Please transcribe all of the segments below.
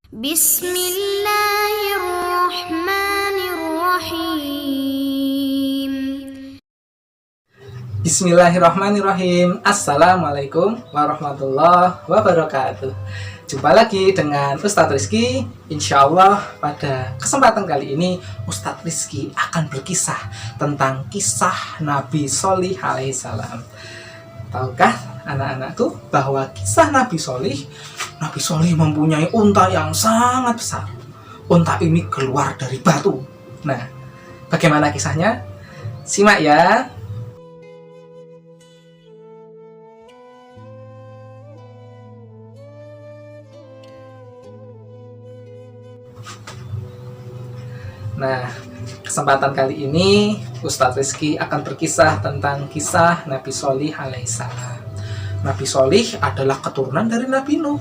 Bismillahirrahmanirrahim. Bismillahirrahmanirrahim. Assalamualaikum warahmatullahi wabarakatuh. Jumpa lagi dengan Ustadz Rizky. Insya Allah pada kesempatan kali ini Ustadz Rizky akan berkisah tentang kisah Nabi Sholih alaihissalam. Tahukah anak-anakku bahwa kisah Nabi Sholih mempunyai unta yang sangat besar. Unta ini keluar dari batu. Nah, bagaimana kisahnya? Simak ya. Nah, kesempatan kali ini Ustadz Rizky akan berkisah tentang kisah Nabi Sholih alaihissalam. Nabi Sholih adalah keturunan dari Nabi Nuh.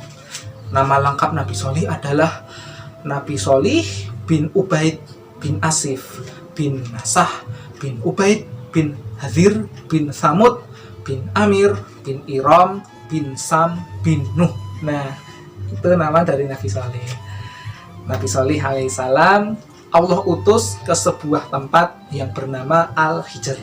Nama lengkap Nabi Sholih adalah Nabi Sholih bin Ubaid bin Asif bin Nasah bin Ubaid bin Hadir bin Samud bin Amir bin Iram bin Sam bin Nuh. Nah, itu nama dari Nabi Sholih. Nabi Sholih alaihissalam Allah utus ke sebuah tempat yang bernama Al-Hijr.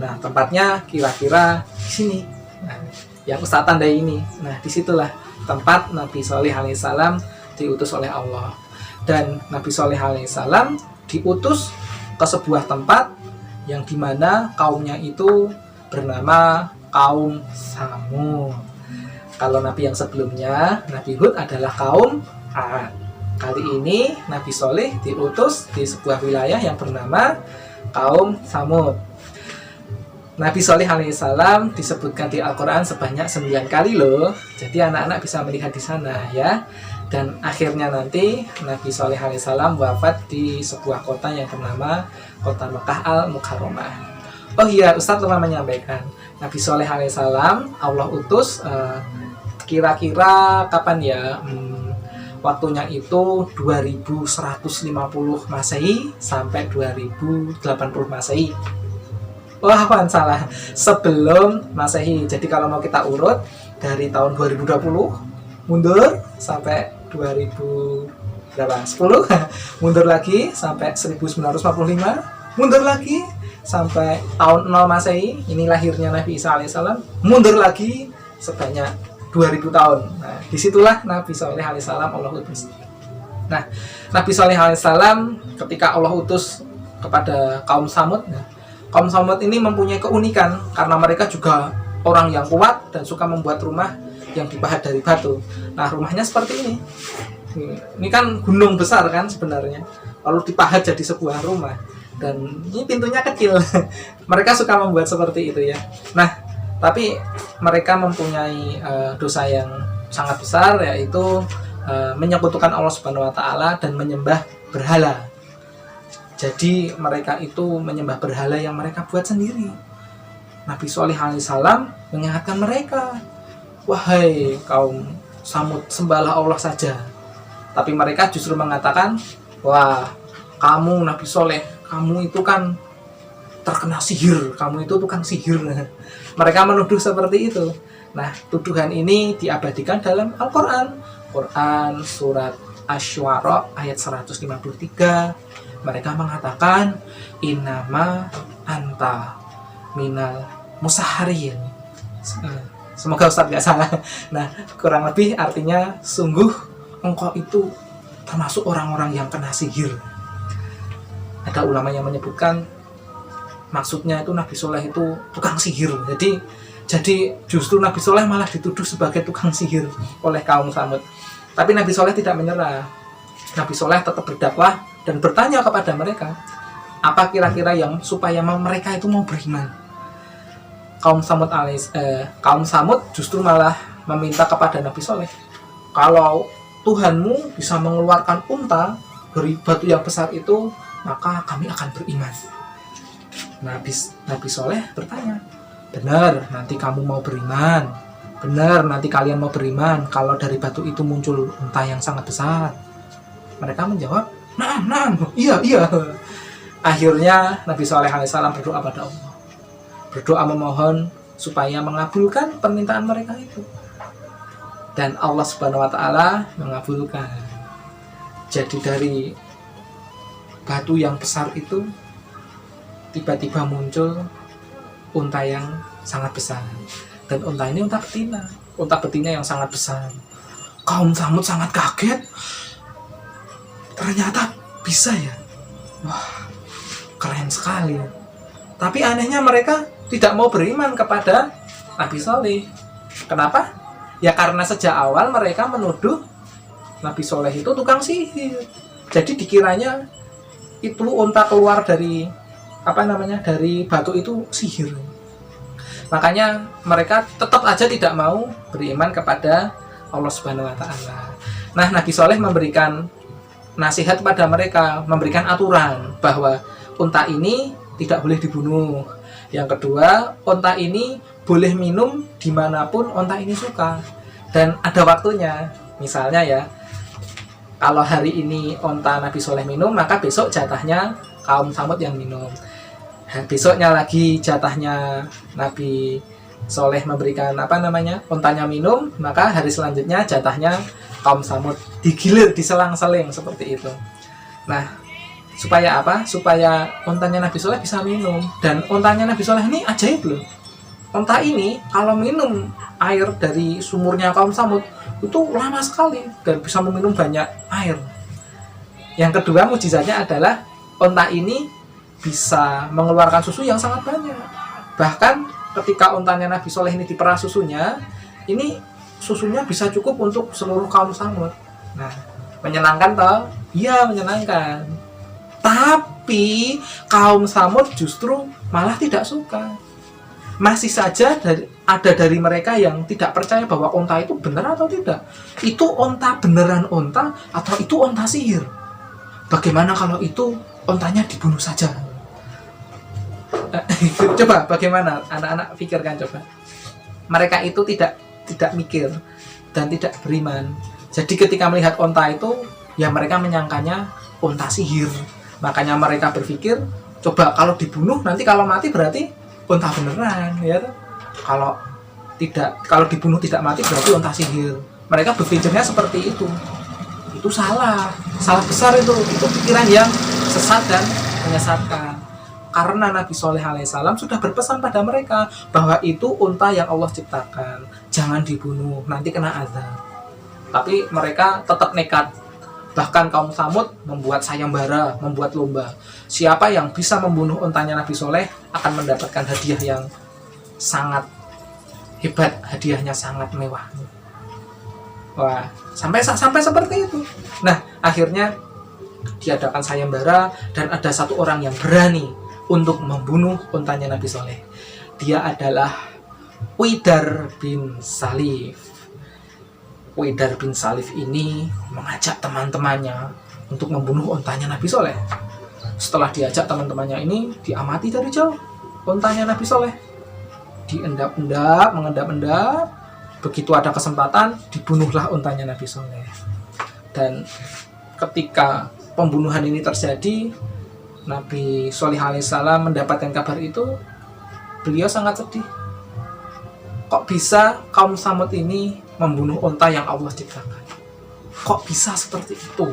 Nah, tempatnya kira-kira di sini. Nah, yang Ustaz tandai ini. Nah, disitulah tempat Nabi Sholih alaihissalam diutus oleh Allah. Dan Nabi Sholih alaihissalam diutus ke sebuah tempat yang dimana kaumnya itu bernama kaum Samud. Kalau Nabi yang sebelumnya, Nabi Hud adalah kaum Ad. Kali ini Nabi Sholih diutus di sebuah wilayah yang bernama kaum Samud. Nabi Sholih alaihissalam disebutkan di Al-Quran sebanyak 9 kali loh. Jadi anak-anak bisa melihat di sana ya. Dan akhirnya nanti Nabi Sholih alaihissalam wafat di sebuah kota yang bernama kota Mekah Al-Mukarramah. Oh iya, Ustadz lupa menyampaikan, Nabi Sholih alaihissalam Allah utus kira-kira kapan ya? Waktunya itu 2150 Masehi sampai 2080 Masehi. Wah, apaan salah? Sebelum Masehi. Jadi kalau mau kita urut dari tahun 2020 mundur sampai 2000 berapa? 10. Mundur lagi sampai 1945. Mundur lagi sampai tahun 0 Masehi. Ini lahirnya Nabi Isa alaihissalam. Mundur lagi sebanyak 2000 tahun. Nah, disitulah Nabi Sholih alaihissalam Allah utus. Nah, Nabi Sholih alaihissalam ketika Allah utus kepada kaum Samud, kaum Samud ini mempunyai keunikan karena mereka juga orang yang kuat dan suka membuat rumah yang dipahat dari batu. Nah, rumahnya seperti ini. Ini kan gunung besar kan sebenarnya, lalu dipahat jadi sebuah rumah. Dan ini pintunya kecil. Mereka suka membuat seperti itu ya. Nah, tapi mereka mempunyai dosa yang sangat besar, yaitu menyekutukan Allah Subhanahu wa Ta'ala dan menyembah berhala. Jadi mereka itu menyembah berhala yang mereka buat sendiri. Nabi Sholih alaihissalam mengingatkan mereka, wahai kaum Samud, sembahlah Allah saja. Tapi mereka justru mengatakan, wah, kamu Nabi Sholih, kamu itu kan terkena sihir, kamu itu tukang sihir. Mereka menuduh seperti itu. Nah, tuduhan ini diabadikan dalam Al-Quran. Quran surat Asy-Syu'ara ayat 153. Mereka mengatakan, innama anta minal musaharin. Semoga Ustaz gak salah. Nah, kurang lebih artinya, sungguh engkau itu termasuk orang-orang yang kena sihir. Ada ulama yang menyebutkan maksudnya itu Nabi Sholih itu tukang sihir. Jadi justru Nabi Sholih malah dituduh sebagai tukang sihir oleh kaum Samud. Tapi Nabi Sholih tidak menyerah. Nabi Sholih tetap berdakwah dan bertanya kepada mereka, apa kira-kira yang supaya mereka itu mau beriman. Kaum Samud justru malah meminta kepada Nabi Sholih, kalau Tuhanmu bisa mengeluarkan unta dari batu yang besar itu, maka kami akan beriman. Nabi Sholih bertanya, benar nanti kamu mau beriman, benar nanti kalian mau beriman kalau dari batu itu muncul unta yang sangat besar. Mereka menjawab, nah, iya. Akhirnya Nabi Sholih alaihissalam berdoa pada Allah, berdoa memohon supaya mengabulkan permintaan mereka itu. Dan Allah Subhanahu wa Ta'ala mengabulkan. Jadi dari batu yang besar itu tiba-tiba muncul unta yang sangat besar. Dan unta ini unta betina yang sangat besar. Kaum Tsamud sangat kaget. Ternyata bisa ya. Wah, keren sekali. Tapi anehnya mereka tidak mau beriman kepada Nabi Soleh. Kenapa? Ya karena sejak awal mereka menuduh Nabi Soleh itu tukang sihir. Jadi dikiranya itu unta keluar dari dari batu itu sihir. Makanya mereka tetap aja tidak mau beriman kepada Allah Subhanahu wa taala. Nah, Nabi Soleh memberikan nasihat pada mereka, memberikan aturan bahwa unta ini tidak boleh dibunuh. Yang kedua, unta ini boleh minum dimanapun unta ini suka. Dan ada waktunya. Misalnya ya, kalau hari ini unta Nabi Soleh minum, maka besok jatahnya kaum Tsamud yang minum. Besoknya lagi jatahnya Nabi Soleh memberikan untanya minum, maka hari selanjutnya jatahnya kaum Tsamud. Digilir, diselang-seling seperti itu. Nah, supaya apa? Supaya untanya Nabi Soleh bisa minum. Dan untanya Nabi Soleh ini ajaib loh. Unta ini kalau minum air dari sumurnya kaum Tsamud itu lama sekali dan bisa meminum banyak air. Yang kedua mujizatnya adalah unta ini bisa mengeluarkan susu yang sangat banyak. Bahkan ketika untanya Nabi Soleh ini diperah susunya, ini susunya bisa cukup untuk seluruh kaum Tsamud. Nah, menyenangkan toh? Iya, menyenangkan. Tapi kaum Tsamud justru malah tidak suka. Masih saja ada dari mereka yang tidak percaya bahwa unta itu benar atau tidak. Itu unta beneran unta atau itu unta sihir? Bagaimana kalau itu untanya dibunuh saja? Coba bagaimana anak-anak pikirkan coba. Mereka itu tidak mikir dan tidak beriman. Jadi ketika melihat unta itu, ya mereka menyangkanya unta sihir. Makanya mereka berpikir, coba kalau dibunuh nanti kalau mati berarti unta beneran, ya. Kalau dibunuh tidak mati berarti unta sihir. Mereka berpikirnya seperti itu. Itu salah besar itu pikiran yang sesat dan menyesatkan. Karena Nabi Soleh alaihissalam sudah berpesan pada mereka bahwa itu unta yang Allah ciptakan, jangan dibunuh, nanti kena azab. Tapi mereka tetap nekat. Bahkan kaum Tsamud membuat sayembara, membuat lomba. Siapa yang bisa membunuh untanya Nabi Soleh akan mendapatkan hadiah yang sangat hebat, hadiahnya sangat mewah. Wah, sampai seperti itu. Nah, akhirnya diadakan sayembara dan ada satu orang yang berani untuk membunuh untanya Nabi Soleh. Dia adalah Uidar bin Salif. Uidar bin Salif ini mengajak teman-temannya untuk membunuh untanya Nabi Soleh. Setelah diajak teman-temannya ini, diamati dari jauh untanya Nabi Soleh. Diendap-endap, mengendap-endap. Begitu ada kesempatan, dibunuhlah untanya Nabi Soleh. Dan ketika pembunuhan ini terjadi, Nabi Soleh alaihissalam mendapatkan kabar itu, beliau sangat sedih. Kok bisa kaum Tsamud ini membunuh unta yang Allah ciptakan? Kok bisa seperti itu?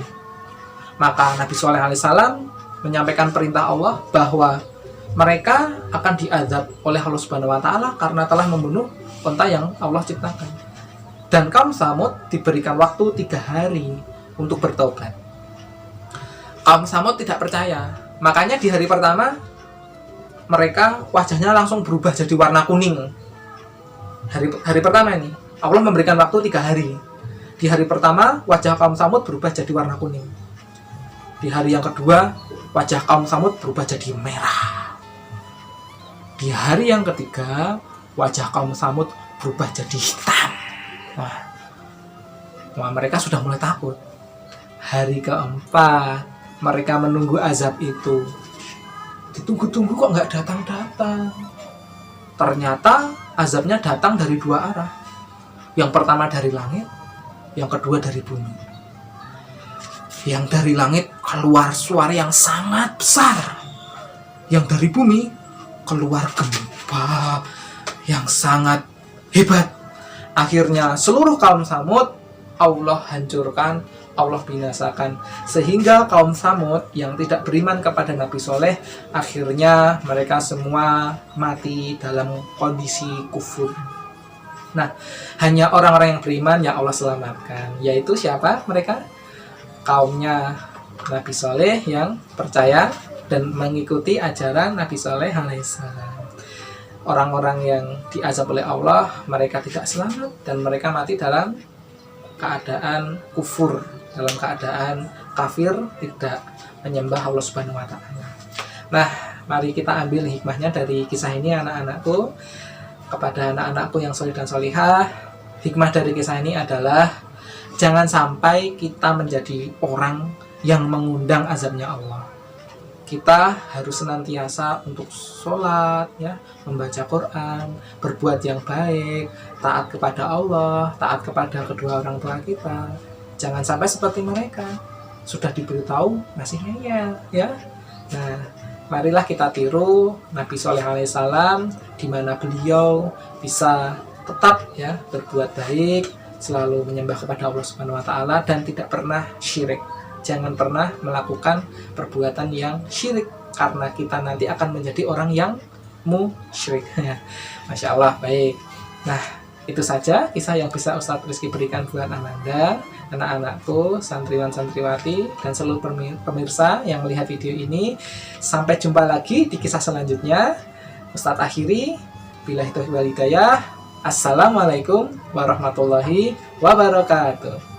Maka Nabi Soleh alaihissalam menyampaikan perintah Allah bahwa mereka akan diazab oleh Allah Subhanahu wa taala karena telah membunuh unta yang Allah ciptakan. Dan kaum Tsamud diberikan waktu 3 hari untuk bertobat. Kaum Tsamud tidak percaya. Makanya di hari pertama mereka wajahnya langsung berubah jadi warna kuning. Hari pertama ini Allah memberikan waktu 3 hari. Di hari pertama wajah kaum Tsamud berubah jadi warna kuning. Di hari yang kedua wajah kaum Tsamud berubah jadi merah. Di hari yang ketiga wajah kaum Tsamud berubah jadi hitam. Wah, mereka sudah mulai takut. Hari keempat mereka menunggu azab itu. Ditunggu-tunggu kok nggak datang-datang. Ternyata azabnya datang dari 2 arah. Yang pertama dari langit, yang kedua dari bumi. Yang dari langit keluar suara yang sangat besar. Yang dari bumi keluar gempa yang sangat hebat. Akhirnya seluruh kaum Tsamud Allah hancurkan Allah binasakan. Sehingga kaum Samud yang tidak beriman kepada Nabi Soleh, akhirnya mereka semua mati dalam kondisi kufur. Nah, hanya orang-orang yang beriman yang Allah selamatkan. Yaitu siapa mereka? Kaumnya Nabi Soleh yang percaya dan mengikuti ajaran Nabi Soleh alaihissalam. Orang-orang yang diazab oleh Allah, mereka tidak selamat dan mereka mati dalam keadaan kufur, dalam keadaan kafir, tidak menyembah Allah Subhanahu wa taala. Nah, mari kita ambil hikmahnya dari kisah ini anak-anakku. Kepada anak-anakku yang solih dan solihah, hikmah dari kisah ini adalah jangan sampai kita menjadi orang yang mengundang azabnya Allah. Kita harus senantiasa untuk sholat, ya, membaca Quran, berbuat yang baik, taat kepada Allah, taat kepada kedua orang tua kita. Jangan sampai seperti mereka, sudah diberitahu masih ngeyel, ya. Nah, marilah kita tiru Nabi Soleh alaihissalam, di mana beliau bisa tetap, ya, berbuat baik, selalu menyembah kepada Allah Subhanahu wa taala dan tidak pernah syirik. Jangan pernah melakukan perbuatan yang syirik, karena kita nanti akan menjadi orang yang musyrik. Masya Allah, baik. Nah, itu saja kisah yang bisa Ustadz Rizky berikan buat Ananda, anak-anakku, santriwan-santriwati, dan seluruh pemirsa yang melihat video ini. Sampai jumpa lagi di kisah selanjutnya. Ustadz akhiri, billahi taufiq wal hidayah. Assalamualaikum warahmatullahi wabarakatuh.